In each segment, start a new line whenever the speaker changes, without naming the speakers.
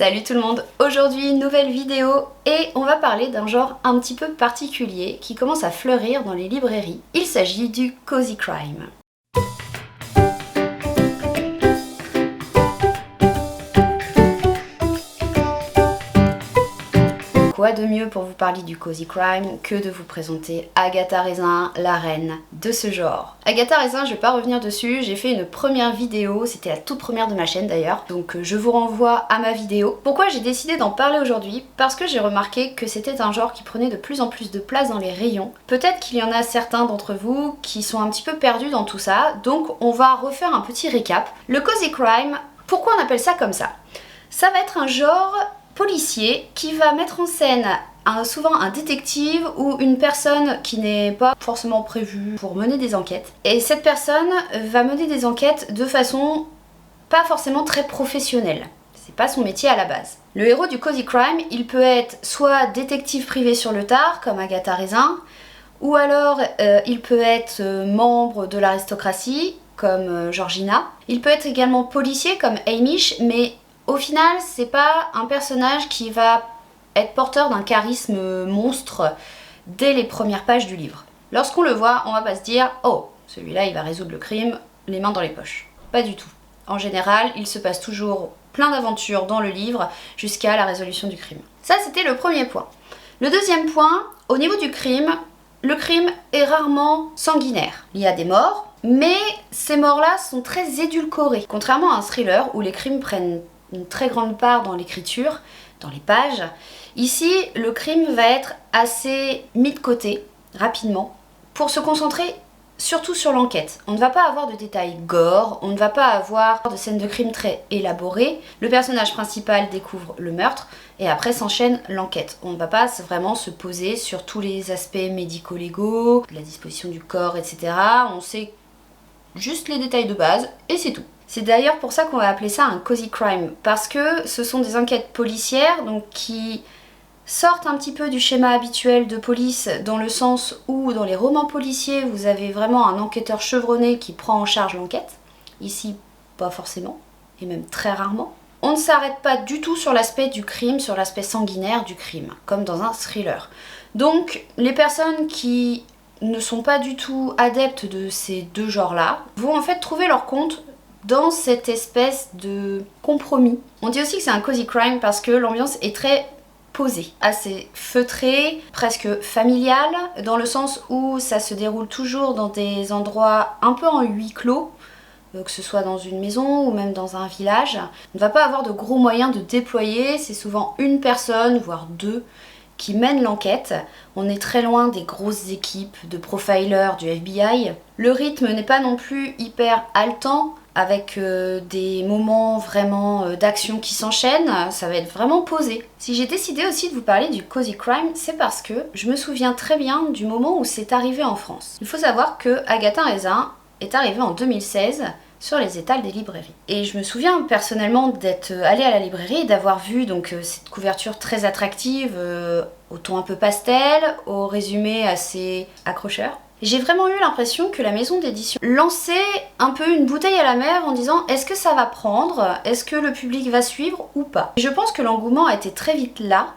Salut tout le monde, aujourd'hui nouvelle vidéo et on va parler d'un genre un petit peu particulier qui commence à fleurir dans les librairies. Il s'agit du cozy crime. Quoi de mieux pour vous parler du cozy crime que de vous présenter Agatha Raisin, la reine de ce genre. Agatha Raisin, je vais pas revenir dessus, j'ai fait une première vidéo, c'était la toute première de ma chaîne d'ailleurs, donc je vous renvoie à ma vidéo. Pourquoi j'ai décidé d'en parler aujourd'hui? Parce que j'ai remarqué que c'était un genre qui prenait de plus en plus de place dans les rayons. Peut-être qu'il y en a certains d'entre vous qui sont un petit peu perdus dans tout ça, donc on va refaire un petit récap. Le cozy crime, pourquoi on appelle ça comme ça? Ça va être un genre policier qui va mettre en scène souvent un détective ou une personne qui n'est pas forcément prévue pour mener des enquêtes. Et cette personne va mener des enquêtes de façon pas forcément très professionnelle. C'est pas son métier à la base. Le héros du cozy crime, il peut être soit détective privé sur le tard, comme Agatha Raisin, ou alors il peut être membre de l'aristocratie, comme Georgina. Il peut être également policier, comme Hamish, mais au final, c'est pas un personnage qui va être porteur d'un charisme monstre dès les premières pages du livre. Lorsqu'on le voit, on va pas se dire « Oh, celui-là, il va résoudre le crime, les mains dans les poches ». Pas du tout. En général, il se passe toujours plein d'aventures dans le livre jusqu'à la résolution du crime. Ça, c'était le premier point. Le deuxième point, au niveau du crime, le crime est rarement sanguinaire. Il y a des morts, mais ces morts-là sont très édulcorées. Contrairement à un thriller où les crimes prennent une très grande part dans l'écriture, dans les pages. Ici, le crime va être assez mis de côté, rapidement, pour se concentrer surtout sur l'enquête. On ne va pas avoir de détails gore, on ne va pas avoir de scènes de crime très élaborées. Le personnage principal découvre le meurtre et après s'enchaîne l'enquête. On ne va pas vraiment se poser sur tous les aspects médico-légaux, la disposition du corps, etc. On sait juste les détails de base et c'est tout. C'est d'ailleurs pour ça qu'on va appeler ça un cozy crime, parce que ce sont des enquêtes policières donc qui sortent un petit peu du schéma habituel de police, dans le sens où dans les romans policiers vous avez vraiment un enquêteur chevronné qui prend en charge l'enquête. Ici, pas forcément, et même très rarement. On ne s'arrête pas du tout sur l'aspect du crime, sur l'aspect sanguinaire du crime, comme dans un thriller. Donc les personnes qui ne sont pas du tout adeptes de ces deux genres-là vont en fait trouver leur compte dans cette espèce de compromis. On dit aussi que c'est un cozy crime parce que l'ambiance est très posée, assez feutrée, presque familiale, dans le sens où ça se déroule toujours dans des endroits un peu en huis clos, que ce soit dans une maison ou même dans un village. On ne va pas avoir de gros moyens de déployer, c'est souvent une personne, voire deux, qui mène l'enquête. On est très loin des grosses équipes de profilers du FBI. Le rythme n'est pas non plus hyper haletant, avec des moments vraiment d'action qui s'enchaînent, ça va être vraiment posé. Si j'ai décidé aussi de vous parler du cozy crime, c'est parce que je me souviens très bien du moment où c'est arrivé en France. Il faut savoir que Agatha Raisin est arrivée en 2016 sur les étals des librairies. Et je me souviens personnellement d'être allée à la librairie et d'avoir vu donc cette couverture très attractive, au ton un peu pastel, au résumé assez accrocheur. J'ai vraiment eu l'impression que la maison d'édition lançait un peu une bouteille à la mer en disant est-ce que ça va prendre? Est-ce que le public va suivre ou pas? Je pense que l'engouement a été très vite là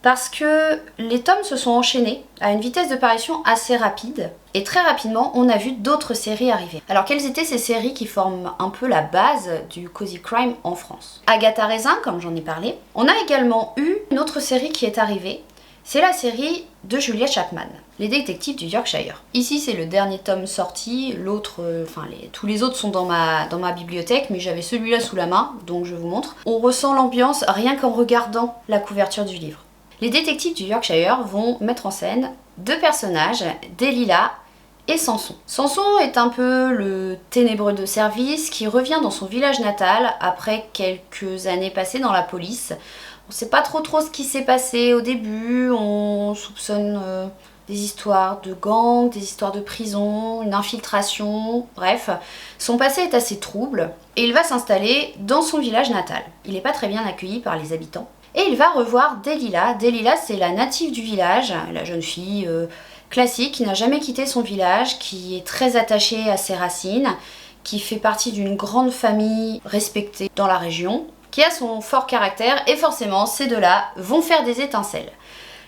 parce que les tomes se sont enchaînés à une vitesse de parution assez rapide et très rapidement on a vu d'autres séries arriver. Alors quelles étaient ces séries qui forment un peu la base du cozy crime en France? Agatha Raisin, comme j'en ai parlé. On a également eu une autre série qui est arrivée. C'est la série de Julia Chapman, Les détectives du Yorkshire. Ici, c'est le dernier tome sorti, l'autre, tous les autres sont dans ma bibliothèque, mais j'avais celui-là sous la main, donc je vous montre. On ressent l'ambiance rien qu'en regardant la couverture du livre. Les détectives du Yorkshire vont mettre en scène deux personnages, Delilah et Samson. Samson est un peu le ténébreux de service qui revient dans son village natal après quelques années passées dans la police. On sait pas trop ce qui s'est passé au début, on soupçonne des histoires de gangs, des histoires de prison, une infiltration, bref. Son passé est assez trouble et il va s'installer dans son village natal. Il n'est pas très bien accueilli par les habitants. Et il va revoir Delilah. Delilah, c'est la native du village, la jeune fille classique qui n'a jamais quitté son village, qui est très attachée à ses racines, qui fait partie d'une grande famille respectée dans la région, qui a son fort caractère, et forcément ces deux-là vont faire des étincelles.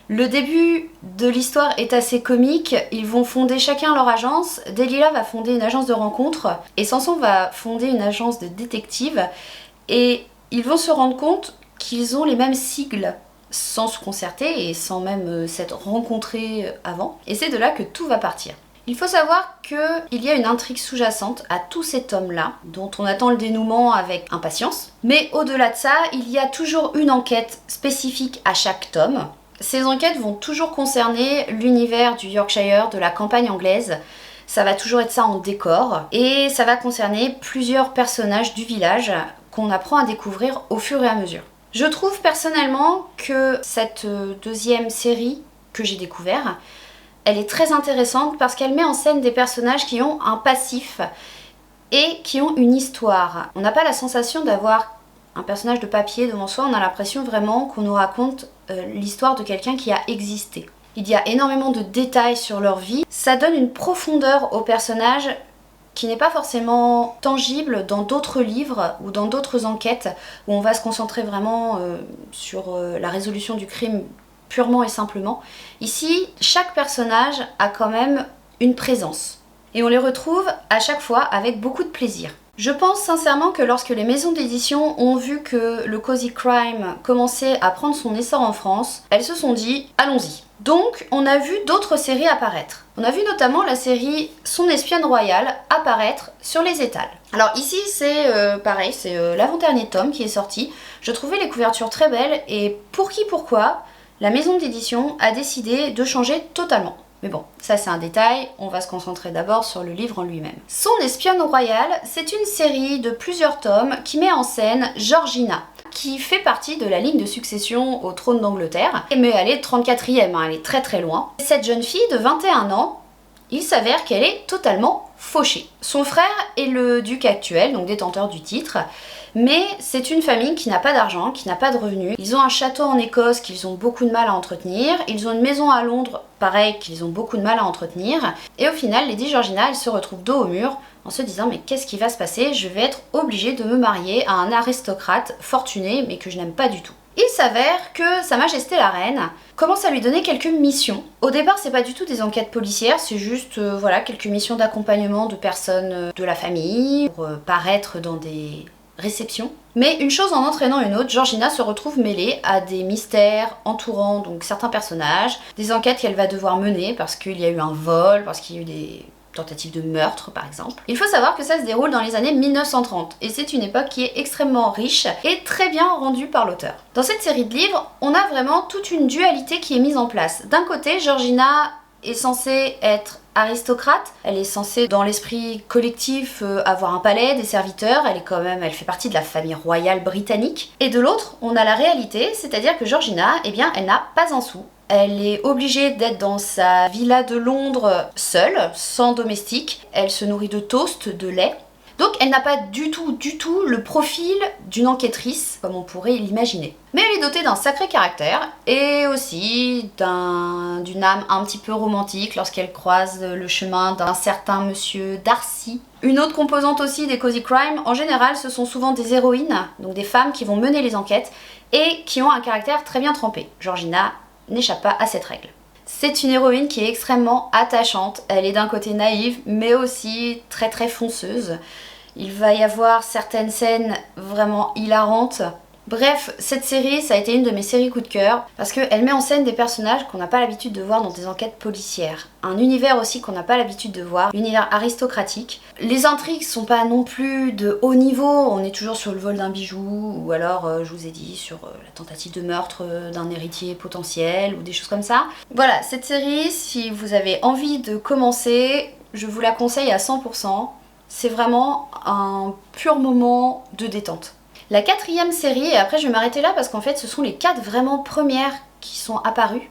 Le début de l'histoire est assez comique, ils vont fonder chacun leur agence. Delilah va fonder une agence de rencontres et Samson va fonder une agence de détectives, et ils vont se rendre compte qu'ils ont les mêmes sigles sans se concerter et sans même s'être rencontrés avant, et c'est de là que tout va partir. Il faut savoir qu'il y a une intrigue sous-jacente à tous ces tomes-là, dont on attend le dénouement avec impatience, mais au-delà de ça, il y a toujours une enquête spécifique à chaque tome. Ces enquêtes vont toujours concerner l'univers du Yorkshire, de la campagne anglaise. Ça va toujours être ça en décor. Et ça va concerner plusieurs personnages du village qu'on apprend à découvrir au fur et à mesure. Je trouve personnellement que cette deuxième série que j'ai découverte, elle est très intéressante parce qu'elle met en scène des personnages qui ont un passif et qui ont une histoire. On n'a pas la sensation d'avoir un personnage de papier devant soi, on a l'impression vraiment qu'on nous raconte l'histoire de quelqu'un qui a existé. Il y a énormément de détails sur leur vie, ça donne une profondeur aux personnages qui n'est pas forcément tangible dans d'autres livres ou dans d'autres enquêtes où on va se concentrer vraiment sur la résolution du crime purement et simplement. Ici, chaque personnage a quand même une présence et on les retrouve à chaque fois avec beaucoup de plaisir. Je pense sincèrement que lorsque les maisons d'édition ont vu que le cozy crime commençait à prendre son essor en France, elles se sont dit « allons-y ». Donc on a vu d'autres séries apparaître. On a vu notamment la série Son espionne royale apparaître sur les étals. Alors ici c'est pareil, c'est l'avant-dernier tome qui est sorti. Je trouvais les couvertures très belles et pour qui pourquoi, la maison d'édition a décidé de changer totalement. Mais bon, ça c'est un détail, on va se concentrer d'abord sur le livre en lui-même. Son espionne royale, c'est une série de plusieurs tomes qui met en scène Georgina, qui fait partie de la ligne de succession au trône d'Angleterre, mais elle est 34e, elle est très très loin. Cette jeune fille de 21 ans, il s'avère qu'elle est totalement fauchée. Son frère est le duc actuel, donc détenteur du titre, mais c'est une famille qui n'a pas d'argent, qui n'a pas de revenus. Ils ont un château en Écosse qu'ils ont beaucoup de mal à entretenir. Ils ont une maison à Londres, pareil, qu'ils ont beaucoup de mal à entretenir. Et au final, Lady Georgina, elle se retrouve dos au mur en se disant « mais qu'est-ce qui va se passer? Je vais être obligée de me marier à un aristocrate fortuné, mais que je n'aime pas du tout. » Il s'avère que Sa Majesté la Reine commence à lui donner quelques missions. Au départ, c'est pas du tout des enquêtes policières, c'est juste voilà, quelques missions d'accompagnement de personnes de la famille pour paraître dans des réception. Mais une chose en entraînant une autre, Georgina se retrouve mêlée à des mystères entourant donc certains personnages, des enquêtes qu'elle va devoir mener parce qu'il y a eu un vol, parce qu'il y a eu des tentatives de meurtre par exemple. Il faut savoir que ça se déroule dans les années 1930 et c'est une époque qui est extrêmement riche et très bien rendue par l'auteur. Dans cette série de livres, on a vraiment toute une dualité qui est mise en place. D'un côté, Georgina est censée être aristocrate, elle est censée dans l'esprit collectif avoir un palais, des serviteurs, elle fait partie de la famille royale britannique. Et de l'autre, on a la réalité, c'est-à-dire que Georgina, eh bien, elle n'a pas un sou. Elle est obligée d'être dans sa villa de Londres seule, sans domestique. Elle se nourrit de toast, de lait. Donc elle n'a pas du tout le profil d'une enquêtrice, comme on pourrait l'imaginer. Mais elle est dotée d'un sacré caractère, et aussi d'une âme un petit peu romantique lorsqu'elle croise le chemin d'un certain monsieur Darcy. Une autre composante aussi des cozy crime, en général ce sont souvent des héroïnes, donc des femmes qui vont mener les enquêtes, et qui ont un caractère très bien trempé. Georgina n'échappe pas à cette règle. C'est une héroïne qui est extrêmement attachante, elle est d'un côté naïve, mais aussi très très fonceuse. Il va y avoir certaines scènes vraiment hilarantes. Bref, cette série, ça a été une de mes séries coup de cœur parce qu'elle met en scène des personnages qu'on n'a pas l'habitude de voir dans des enquêtes policières. Un univers aussi qu'on n'a pas l'habitude de voir, l'univers aristocratique. Les intrigues sont pas non plus de haut niveau, on est toujours sur le vol d'un bijou ou alors, je vous ai dit, sur la tentative de meurtre d'un héritier potentiel ou des choses comme ça. Voilà, cette série, si vous avez envie de commencer, je vous la conseille à 100%. C'est vraiment un pur moment de détente. La quatrième série, et après je vais m'arrêter là parce qu'en fait ce sont les 4 vraiment premières qui sont apparues.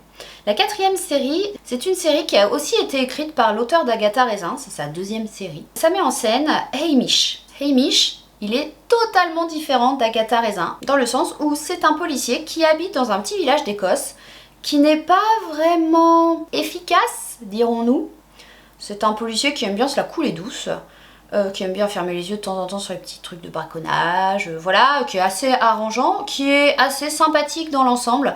La quatrième série, c'est une série qui a aussi été écrite par l'auteur d'Agatha Raisin, c'est sa deuxième série. Ça met en scène Hamish. Hamish, il est totalement différent d'Agatha Raisin, dans le sens où c'est un policier qui habite dans un petit village d'Écosse, qui n'est pas vraiment efficace, dirons-nous. C'est un policier qui aime bien se la couler douce. qui aime bien fermer les yeux de temps en temps sur les petits trucs de braconnage, voilà, qui est assez arrangeant, qui est assez sympathique dans l'ensemble.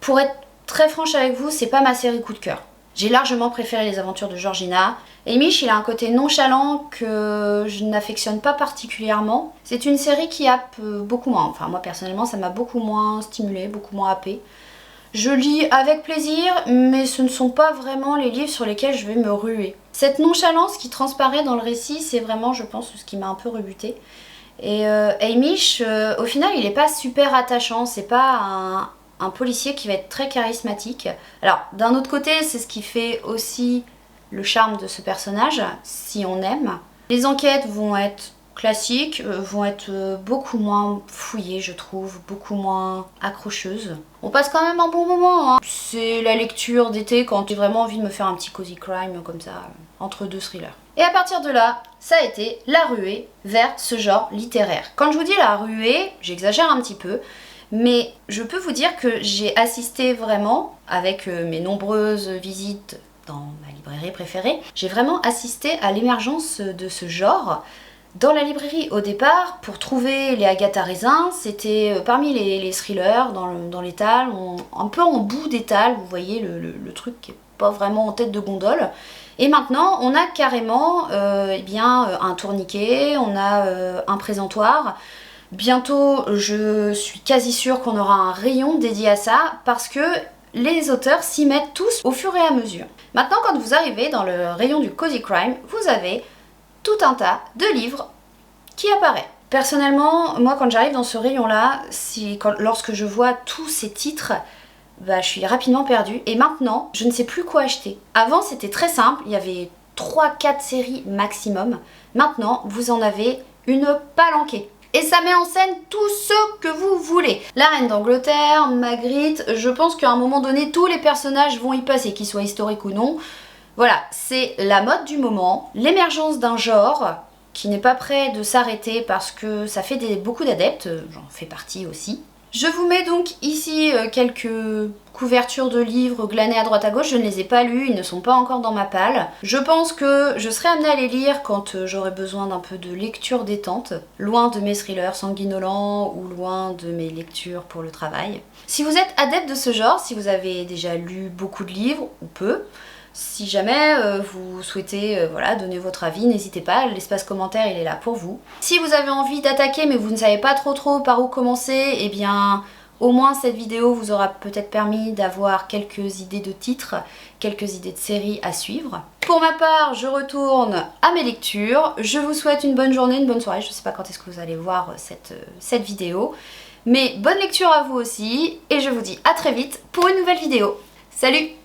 Pour être très franche avec vous, c'est pas ma série coup de cœur. J'ai largement préféré les aventures de Georgina. Amish, il a un côté nonchalant que je n'affectionne pas particulièrement. C'est une série qui happe beaucoup moins, enfin moi personnellement ça m'a beaucoup moins stimulé, beaucoup moins happé. Je lis avec plaisir, mais ce ne sont pas vraiment les livres sur lesquels je vais me ruer. Cette nonchalance qui transparaît dans le récit, c'est vraiment, je pense, ce qui m'a un peu rebutée. Et Amish, au final, il n'est pas super attachant, c'est pas un policier qui va être très charismatique. Alors, d'un autre côté, c'est ce qui fait aussi le charme de ce personnage, si on aime. Les enquêtes vont être classiques, vont être beaucoup moins fouillées, je trouve, beaucoup moins accrocheuses. On passe quand même un bon moment, hein. C'est la lecture d'été quand j'ai vraiment envie de me faire un petit cozy crime comme ça, entre deux thrillers. Et à partir de là, ça a été la ruée vers ce genre littéraire. Quand je vous dis la ruée, j'exagère un petit peu, mais je peux vous dire que j'ai assisté vraiment, avec mes nombreuses visites dans ma librairie préférée, j'ai vraiment assisté à l'émergence de ce genre. Dans la librairie au départ, pour trouver les Agatha Raisin, c'était parmi les thrillers dans l'étal, un peu en bout d'étal, vous voyez le truc qui est pas vraiment en tête de gondole. Et maintenant, on a carrément eh bien, un tourniquet, on a un présentoir. Bientôt, je suis quasi sûre qu'on aura un rayon dédié à ça parce que les auteurs s'y mettent tous au fur et à mesure. Maintenant, quand vous arrivez dans le rayon du cozy crime, vous avez tout un tas de livres qui apparaissent. Personnellement, moi quand j'arrive dans ce rayon-là, lorsque je vois tous ces titres, bah, je suis rapidement perdue. Et maintenant, je ne sais plus quoi acheter. Avant, c'était très simple, il y avait 3-4 séries maximum. Maintenant, vous en avez une palanquée. Et ça met en scène tout ce que vous voulez. La reine d'Angleterre, Magritte, je pense qu'à un moment donné, tous les personnages vont y passer, qu'ils soient historiques ou non. Voilà, c'est la mode du moment, l'émergence d'un genre qui n'est pas prêt de s'arrêter parce que ça fait beaucoup d'adeptes, j'en fais partie aussi. Je vous mets donc ici quelques couvertures de livres glanés à droite à gauche, je ne les ai pas lus, ils ne sont pas encore dans ma palle. Je pense que je serai amenée à les lire quand j'aurai besoin d'un peu de lecture détente, loin de mes thrillers sanguinolents ou loin de mes lectures pour le travail. Si vous êtes adepte de ce genre, si vous avez déjà lu beaucoup de livres, ou peu, si jamais vous souhaitez voilà, donner votre avis, n'hésitez pas, l'espace commentaire il est là pour vous. Si vous avez envie d'attaquer mais vous ne savez pas trop par où commencer, eh bien au moins cette vidéo vous aura peut-être permis d'avoir quelques idées de titres, quelques idées de séries à suivre. Pour ma part, je retourne à mes lectures. Je vous souhaite une bonne journée, une bonne soirée. Je ne sais pas quand est-ce que vous allez voir cette vidéo. Mais bonne lecture à vous aussi et je vous dis à très vite pour une nouvelle vidéo. Salut!